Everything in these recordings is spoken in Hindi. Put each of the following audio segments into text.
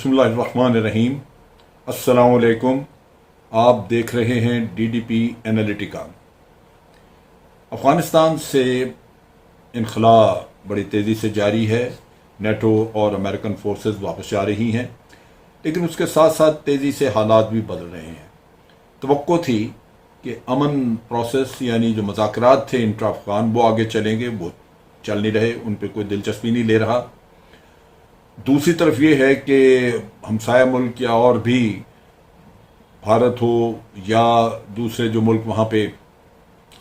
बिस्मिल्लाहिर्रहमानिर्रहीम। अस्सलाम वालेकुम। आप देख रहे हैं DDP एनालिटिका। अफ़गानिस्तान से इनखला बड़ी तेज़ी से जारी है। नेटो और अमेरिकन फोर्सेस वापस जा रही हैं, लेकिन उसके साथ साथ तेज़ी से हालात भी बदल रहे हैं। तवक्को थी कि अमन प्रोसेस यानी जो मुज़ाकरात थे इंट्रा अफ़गान वो आगे चलेंगे, वो चल नहीं रहे, उन पर कोई दिलचस्पी नहीं ले रहा। दूसरी तरफ ये है कि हमसाया मुल्क या और भी भारत हो या दूसरे जो मुल्क वहाँ पे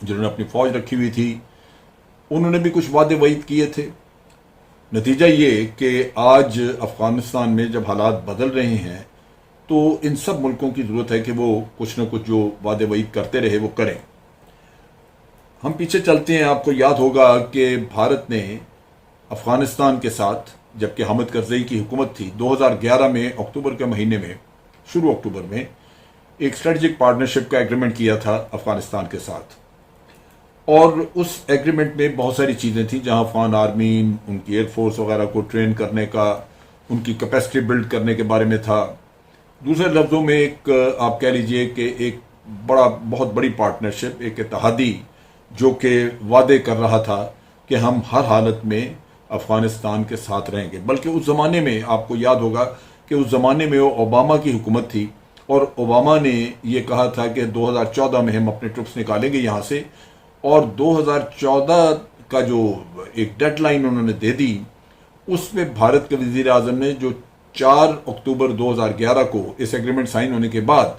जिन्होंने अपनी फ़ौज रखी हुई थी, उन्होंने भी कुछ वादे वईद किए थे। नतीजा ये कि आज अफ़गानिस्तान में जब हालात बदल रहे हैं तो इन सब मुल्कों की ज़रूरत है कि वो कुछ न कुछ जो वादे वईद करते रहे वो करें। हम पीछे चलते हैं। आपको याद होगा कि भारत ने अफ़गानिस्तान के साथ, जबकि हामिद करज़ई की हुकूमत थी, 2011 में अक्टूबर के महीने में, शुरू अक्टूबर में एक स्ट्रेटजिक पार्टनरशिप का एग्रीमेंट किया था अफ़गानिस्तान के साथ। और उस एग्रीमेंट में बहुत सारी चीज़ें थी, जहां अफ़गान आर्मी, उनकी एयरफोर्स वगैरह को ट्रेन करने का, उनकी कैपेसिटी बिल्ड करने के बारे में था। दूसरे लफ्ज़ों में एक आप कह लीजिए कि एक बहुत बड़ी पार्टनरशिप, एक इत्तेहादी जो कि वादे कर रहा था कि हम हर हालत में अफ़गानिस्तान के साथ रहेंगे। बल्कि उस ज़माने में आपको याद होगा कि उस ज़माने में वो ओबामा की हुकूमत थी और ओबामा ने ये कहा था कि 2014 में हम अपने ट्रुप्स निकालेंगे यहाँ से, और 2014 का जो एक डेडलाइन उन्होंने दे दी, उसमें भारत के वज़ीर आज़म ने जो 4 अक्टूबर 2011 को इस एग्रीमेंट साइन होने के बाद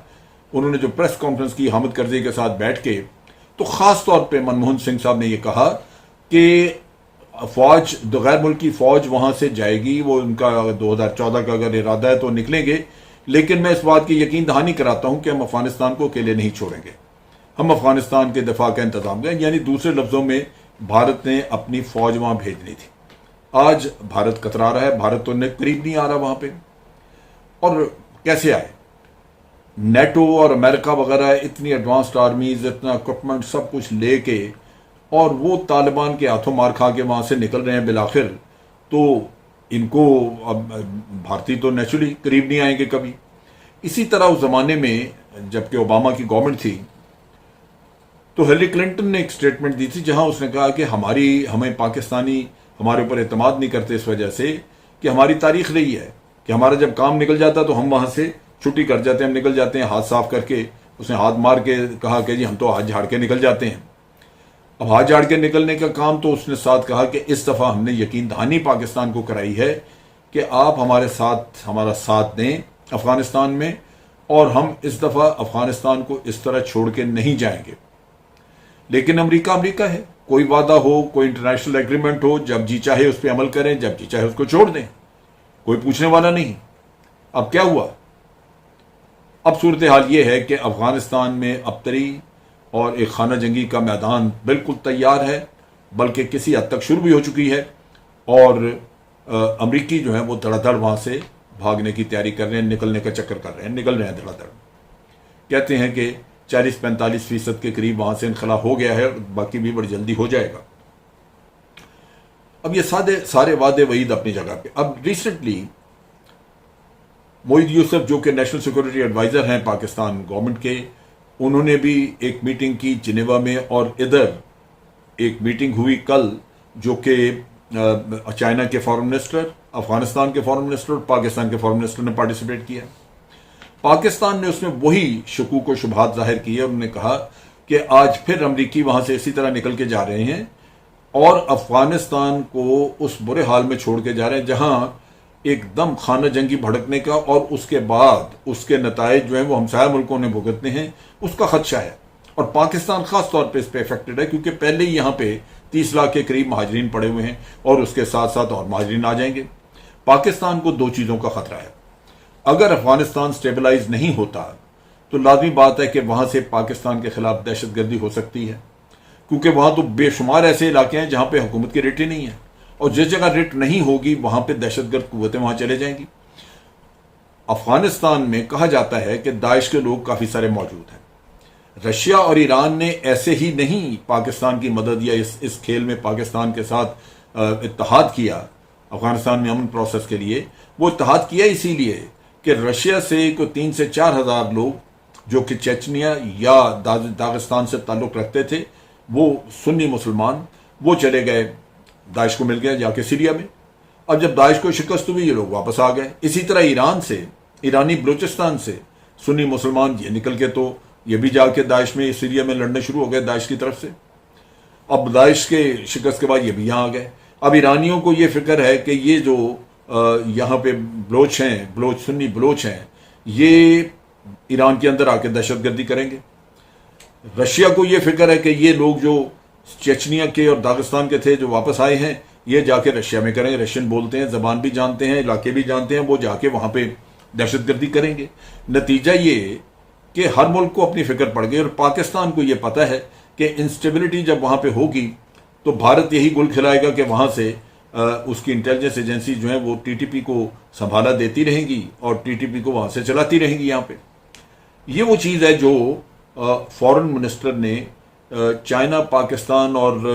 उन्होंने जो प्रेस कॉन्फ्रेंस की हामिद करज़ई के साथ बैठ के, तो ख़ास तौर पे मनमोहन सिंह साहब ने यह कहा कि फौज, गैर मुल्की फौज वहां से जाएगी, वो उनका 2014 का अगर इरादा है तो निकलेंगे, लेकिन मैं इस बात की यकीन दहानी कराता हूं कि हम अफगानिस्तान को अकेले नहीं छोड़ेंगे, हम अफगानिस्तान के दिफा का इंतजाम करें। यानी दूसरे लफ्जों में भारत ने अपनी फौज वहां भेजनी थी। आज भारत कतरा रहा है, भारत तो करीब नहीं आ रहा वहां पे। और कैसे आए? नेटो और अमेरिका वगैरह इतनी एडवांस्ड आर्मीज, इतना इक्विपमेंट, सब कुछ लेके, और वो तालिबान के हाथों मार खा के वहां से निकल रहे हैं बिलाखिर। तो इनको अब भारतीय तो नेचुरली करीब नहीं आएंगे कभी। इसी तरह उस जमाने में जबकि ओबामा की गवर्नमेंट थी, तो हिलरी क्लिंटन ने एक स्टेटमेंट दी थी जहां उसने कहा कि हमें पाकिस्तानी हमारे ऊपर एतमाद नहीं करते इस वजह से कि हमारी तारीख रही है कि हमारा जब काम निकल जाता तो हम वहां से छुट्टी कर जाते हैं, हम निकल जाते हैं हाथ साफ करके। उसने हाथ मार के कहा कि जी हम तो हाथ झाड़ के निकल जाते हैं। अब हाथ झाड़ के निकलने का काम तो उसने साथ कहा कि इस दफ़ा हमने यकीन दहानी पाकिस्तान को कराई है कि आप हमारे साथ हमारा साथ दें अफ़गानिस्तान में, और हम इस दफ़ा अफ़गानिस्तान को इस तरह छोड़ के नहीं जाएंगे। लेकिन अमेरिका है, कोई वादा हो, कोई इंटरनेशनल एग्रीमेंट हो, जब जी चाहे उस पर अमल करें, जब जी चाहे उसको छोड़ दें, कोई पूछने वाला नहीं। अब क्या हुआ? अब सूरत हाल ये है कि अफ़गानिस्तान में अबतरी और एक खाना जंगी का मैदान बिल्कुल तैयार है, बल्कि किसी हद तक शुरू भी हो चुकी है, और अमरीकी जो है वो धड़ाधड़ वहाँ से भागने की तैयारी कर रहे हैं, निकलने का चक्कर कर रहे हैं, निकल रहे हैं धड़ाधड़। कहते हैं कि 40-45% के करीब वहाँ से इनखला हो गया है, बाकी भी बड़ी जल्दी हो जाएगा। अब ये सारे वादे वईद अपनी जगह पे। अब रिसेंटली मोईद यूसुफ जो कि नेशनल सिक्योरिटी एडवाइज़र हैं पाकिस्तान गवर्नमेंट के, उन्होंने भी एक मीटिंग की जिनेवा में, और इधर एक मीटिंग हुई कल जो कि चाइना के फॉरेन मिनिस्टर, अफगानिस्तान के फॉरेन मिनिस्टर और पाकिस्तान के फॉरेन मिनिस्टर ने पार्टिसिपेट किया। पाकिस्तान ने उसमें वही शकूक व शुबहात जाहिर किए। उन्होंने कहा कि आज फिर अमरीकी वहां से इसी तरह निकल के जा रहे हैं और अफगानिस्तान को उस बुरे हाल में छोड़ के जा रहे हैं जहां एकदम खाना जंगी भड़कने का और उसके बाद उसके नताइज जो है वो हमसाया मुल्कों ने भुगतने हैं, उसका खदशा है। और पाकिस्तान खास तौर पे इस पे इफेक्टेड है, क्योंकि पहले ही यहाँ पे 30 लाख के करीब महाजरीन पड़े हुए हैं, और उसके साथ साथ और महाजरीन आ जाएंगे। पाकिस्तान को 2 चीज़ों का खतरा है। अगर अफगानिस्तान स्टेबलाइज नहीं होता तो लाजमी बात है कि वहां से पाकिस्तान के खिलाफ दहशतगर्दी हो सकती है, क्योंकि वहां तो बेशुमार ऐसे इलाके हैं जहां पे हुकूमत की रेट ही नहीं है, और जिस जगह रेट नहीं होगी वहां पे दहशतगर्द कुव्वतें वहां चले जाएंगी। अफगानिस्तान में कहा जाता है कि दाइश के लोग काफी सारे मौजूद हैं। रशिया और ईरान ने ऐसे ही नहीं पाकिस्तान की मदद या इस खेल में पाकिस्तान के साथ इत्तेहाद किया अफगानिस्तान में अमन प्रोसेस के लिए, वो इत्तेहाद किया इसीलिए कि रशिया से कोई 3 से 4 हज़ार लोग जो कि चेचनिया या दागिस्तान से ताल्लुक़ रखते थे, वो सुन्नी मुसलमान, वो चले गए, दाइश को मिल गए जाके सीरिया में। अब जब दाइश को शिकस्त हुई, ये लोग वापस आ गए। इसी तरह ईरान से, ईरानी बलूचिस्तान से सुन्नी मुसलमान ये निकल के तो ये भी जाके दाइश में, सीरिया में लड़ने शुरू हो गए दाइश की तरफ से। अब दाइश के शिकस्त के बाद ये भी यहाँ आ गए। अब ईरानियों को ये फिक्र है कि ये जो यहाँ पे बलोच हैं, सुन्नी बलोच हैं, ये ईरान के अंदर आके दहशतगर्दी करेंगे। रशिया को ये फिक्र है कि ये लोग जो चेचनिया के और दागिस्तान के थे जो वापस आए हैं, ये जाके रशिया में करेंगे। रशियन बोलते हैं, जबान भी जानते हैं, इलाके भी जानते हैं, वो जाके वहां पे दहशतगर्दी करेंगे। नतीजा ये कि हर मुल्क को अपनी फिक्र पड़ गई और पाकिस्तान को ये पता है कि इंस्टेबिलिटी जब वहां पे होगी तो भारत यही गुल खिलाएगा कि वहां से उसकी इंटेलिजेंस एजेंसी जो है वो टीटीपी को संभाला देती रहेंगी और टीटीपी को वहां से चलाती रहेंगी। यहाँ पे ये वो चीज़ है जो फॉरेन मिनिस्टर ने चाइना, पाकिस्तान और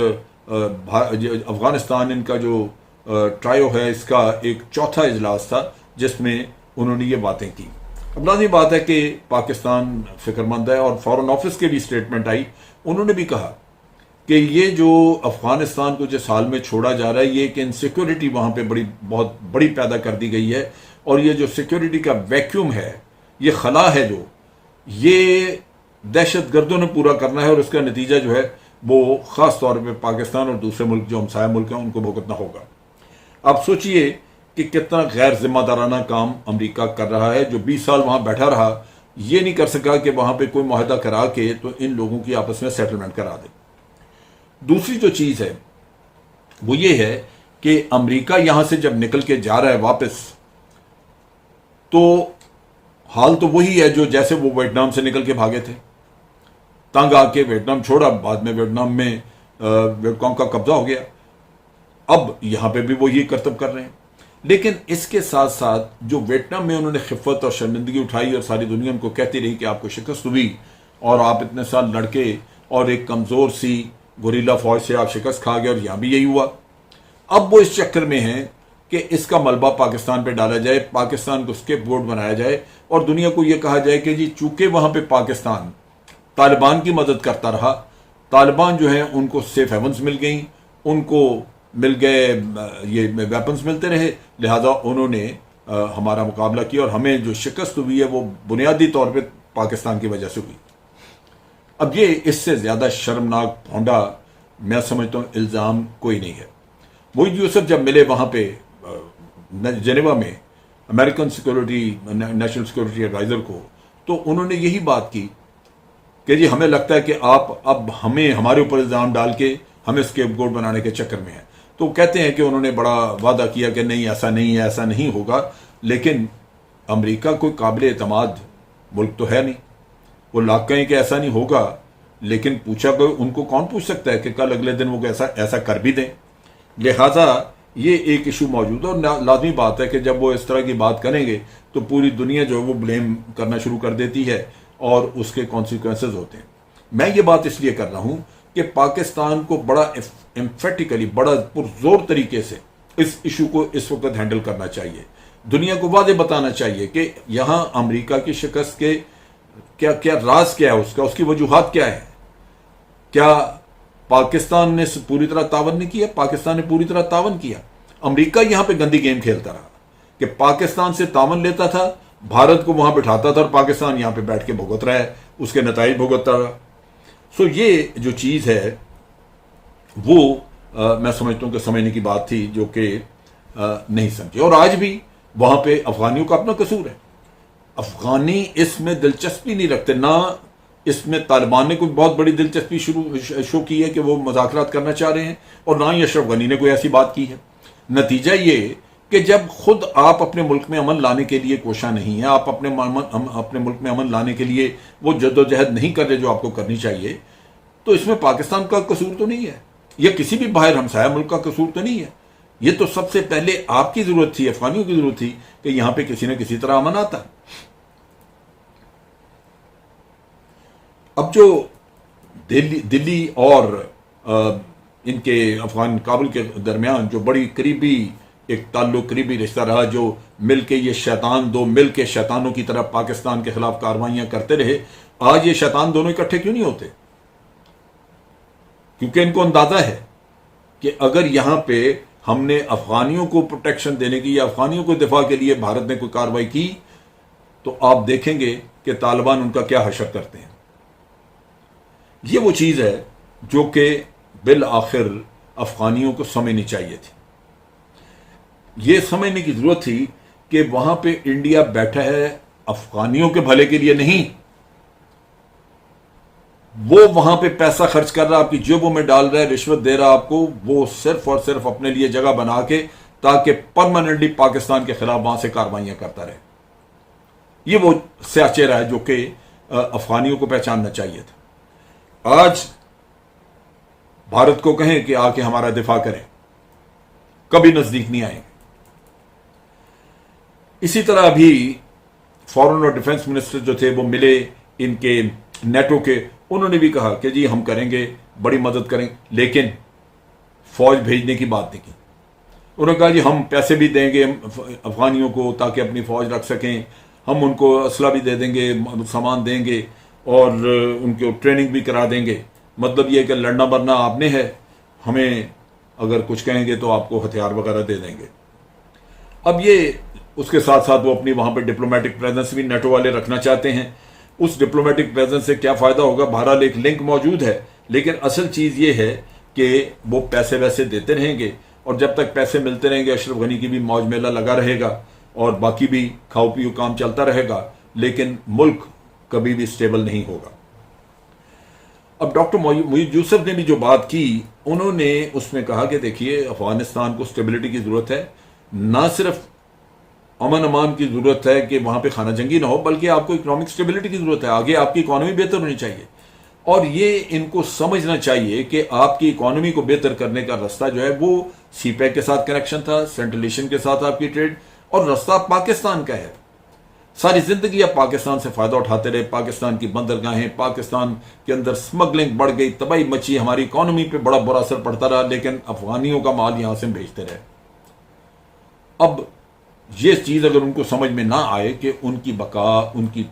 अफगानिस्तान, इनका जो ट्रायो है, इसका एक चौथा इजलास था जिसमें उन्होंने ये बातें की। अब लाज़मी बात है कि पाकिस्तान फिक्रमंद है और फॉरेन ऑफिस के भी स्टेटमेंट आई, उन्होंने भी कहा कि ये जो अफगानिस्तान को जिस हाल में छोड़ा जा रहा है, ये कि इनसिक्योरिटी वहाँ पे बहुत बड़ी पैदा कर दी गई है और ये जो सिक्योरिटी का वैक्यूम है, ये खला है जो, ये दहशत गर्दों ने पूरा करना है और उसका नतीजा जो है वो ख़ास तौर पे पाकिस्तान और दूसरे मुल्क जो हमसाया मुल्क हैं उनको भुगतना होगा। अब सोचिए कि कितना गैर जिम्मेदाराना काम अमेरिका कर रहा है, जो 20 साल वहाँ बैठा रहा, ये नहीं कर सका कि वहाँ पे कोई मुआहदा करा के तो इन लोगों की आपस में सेटलमेंट करा दे। दूसरी जो चीज़ है वो ये है कि अमेरिका यहाँ से जब निकल के जा रहा है वापस, तो हाल तो वही है जो जैसे वो वियतनाम से निकल के भागे थे, तंग आके वियतनाम छोड़ा, बाद में वियतनाम में वियतकॉन्ग का कब्जा हो गया। अब यहां पे भी वो ये करतब कर रहे हैं, लेकिन इसके साथ साथ जो वियतनाम में उन्होंने खिफ़त और शर्मिंदगी उठाई और सारी दुनिया उनको कहती रही कि आपको शिकस्त हुई और आप इतने साल लड़के और एक कमज़ोर सी गुरीला फौज से आप शिकस्त खा गए और यहां भी यही हुआ। अब वो इस चक्कर में हैं कि इसका मलबा पाकिस्तान पे डाला जाए, पाकिस्तान को स्केपगोट बनाया जाए और दुनिया को यह कहा जाए कि जी चूंकि वहां पे पाकिस्तान तालिबान की मदद करता रहा, तालिबान जो है उनको सेफ हेवन्स मिल गई, उनको मिल गए ये वेपन्स मिलते रहे, लिहाजा उन्होंने हमारा मुकाबला किया और हमें जो शिकस्त हुई है वो बुनियादी तौर पे पाकिस्तान की वजह से हुई। अब ये इससे ज़्यादा शर्मनाक भौंडा मैं समझता हूँ इल्ज़ाम कोई नहीं है। मोईद यूसुफ जब मिले वहाँ पे जेनेवा में अमेरिकन नेशनल सिक्योरिटी एडवाइज़र को, तो उन्होंने यही बात की कि जी हमें लगता है कि आप अब हमें हमारे ऊपर इल्ज़ाम डाल के हमें स्केपगोट बनाने के चक्कर में है। तो कहते हैं कि उन्होंने बड़ा वादा किया कि नहीं ऐसा नहीं है, ऐसा नहीं होगा, लेकिन अमेरिका कोई काबिल एतमाद मुल्क तो है नहीं। वो लाख कहें कि ऐसा नहीं होगा, लेकिन पूछा कोई, उनको कौन पूछ सकता है कि कल अगले दिन वो ऐसा कर भी दें। लिहाजा ये एक इशू मौजूद है और लाजमी बात है कि जब वो इस तरह की बात करेंगे तो पूरी दुनिया जो है वो ब्लेम करना शुरू कर देती है और उसके कॉन्सिक्वेंसेज होते हैं। मैं ये बात इसलिए कर रहा हूं कि पाकिस्तान को बड़ा एम्फेटिकली, बड़ा पुरजोर तरीके से इस इशू को इस वक्त हैंडल करना चाहिए। दुनिया को वादे बताना चाहिए कि यहां अमेरिका की शिकस्त के क्या क्या राज क्या है, उसकी वजूहात क्या है। क्या पाकिस्तान ने पूरी तरह तावन नहीं किया? पाकिस्तान ने पूरी तरह तावन किया। अमेरिका यहां पे गंदी गेम खेलता रहा कि पाकिस्तान से तावन लेता था, भारत को वहां बिठाता था और पाकिस्तान यहां पे बैठ के भुगत रहा है, उसके नताइज भुगतता रहा। सो ये जो चीज़ है वो मैं समझता हूं कि समझने की बात थी जो कि नहीं समझी। और आज भी वहां पे अफगानियों का अपना कसूर है। अफगानी इसमें दिलचस्पी नहीं रखते, ना इसमें तालिबान ने कोई बहुत बड़ी दिलचस्पी शो की है कि वो मुज़ाकरात करना चाह रहे हैं, और ना ही अशरफ गनी ने कोई ऐसी बात की है। नतीजा ये कि जब खुद आप अपने मुल्क में अमन लाने के लिए कोशा नहीं है, आप अपने मुल्क में अमन लाने के लिए वो जद्दोजहद नहीं कर रहे जो आपको करनी चाहिए, तो इसमें पाकिस्तान का कसूर तो नहीं है, या किसी भी बाहर हमसाया मुल्क का कसूर तो नहीं है। ये तो सबसे पहले आपकी जरूरत थी, अफगानियों की जरूरत थी कि यहां पे किसी न किसी तरह अमन आता। अब जो दिल्ली और इनके अफगान काबुल के दरमियान जो बड़ी करीबी एक ताल्लुक करीबी रिश्ता रहा, जो मिलके ये शैतान दो मिलके शैतानों की तरफ पाकिस्तान के खिलाफ कार्रवाइयां करते रहे। आज ये शैतान दोनों इकट्ठे क्यों नहीं होते? क्योंकि इनको अंदाजा है कि अगर यहां पे हमने अफगानियों को प्रोटेक्शन देने की या अफगानियों को दिफा के लिए भारत ने कोई कार्रवाई की, तो आप देखेंगे कि तालिबान उनका क्या हशर करते हैं। ये वो चीज है जो कि बिल आखिर अफगानियों को समझनी चाहिए थी। ये समझने की जरूरत थी कि वहां पे इंडिया बैठा है अफगानियों के भले के लिए नहीं, वो वहां पे पैसा खर्च कर रहा है, आपकी जेबों में डाल रहा है, रिश्वत दे रहा है आपको, वो सिर्फ और सिर्फ अपने लिए जगह बना के ताकि परमानेंटली पाकिस्तान के खिलाफ वहां से कार्रवाइयां करता रहे। ये वो स्याह चेहरा है जो कि अफगानियों को पहचानना चाहिए था। आज भारत को कहें कि आके हमारा दिफा करें, कभी नजदीक नहीं आएंगे। इसी तरह अभी फॉरेन और डिफेंस मिनिस्टर जो थे वो मिले इनके नेटो के, उन्होंने भी कहा कि जी हम करेंगे, बड़ी मदद करेंगे, लेकिन फौज भेजने की बात नहीं की। उन्होंने कहा जी हम पैसे भी देंगे अफगानियों को ताकि अपनी फौज रख सकें, हम उनको असला भी दे देंगे, सामान देंगे और उनको ट्रेनिंग भी करा देंगे। मतलब ये कि लड़ना मरना आपने है, हमें अगर कुछ कहेंगे तो आपको हथियार वगैरह दे देंगे। अब ये उसके साथ साथ वो अपनी वहां पर डिप्लोमेटिक प्रेजेंस भी नेटो वाले रखना चाहते हैं। उस डिप्लोमेटिक प्रेजेंस से क्या फायदा होगा? बहरहाल एक लिंक मौजूद है, लेकिन असल चीज ये है कि वो पैसे वैसे देते रहेंगे और जब तक पैसे मिलते रहेंगे अशरफ गनी की भी मौज मेला लगा रहेगा और बाकी भी खाओ पियो काम चलता रहेगा, लेकिन मुल्क कभी भी स्टेबल नहीं होगा। अब डॉक्टर मोईद यूसुफ ने भी जो बात की, उन्होंने उसमें कहा कि देखिए अफगानिस्तान को स्टेबिलिटी की जरूरत है, ना सिर्फ अमन अमान की जरूरत है कि वहां पे खाना जंगी ना हो, बल्कि आपको इकोनॉमिक स्टेबिलिटी की जरूरत है। आगे आपकी इकोनॉमी बेहतर होनी चाहिए और ये इनको समझना चाहिए कि आपकी इकोनॉमी को बेहतर करने का रास्ता जो है वो सीपैक के साथ कनेक्शन था, सेंट्रल एशियन के साथ आपकी ट्रेड, और रास्ता पाकिस्तान का है। सारी जिंदगी आप पाकिस्तान से फायदा उठाते रहे, पाकिस्तान की बंदरगाहें, पाकिस्तान के अंदर स्मगलिंग बढ़ गई, तबाही मची, हमारी इकोनॉमी पे बड़ा बुरा असर पड़ता रहा, लेकिन अफगानियों का माल यहां से भेजते रहे। अब ये चीज अगर उनको समझ में ना आए कि उनकी बका, उनकी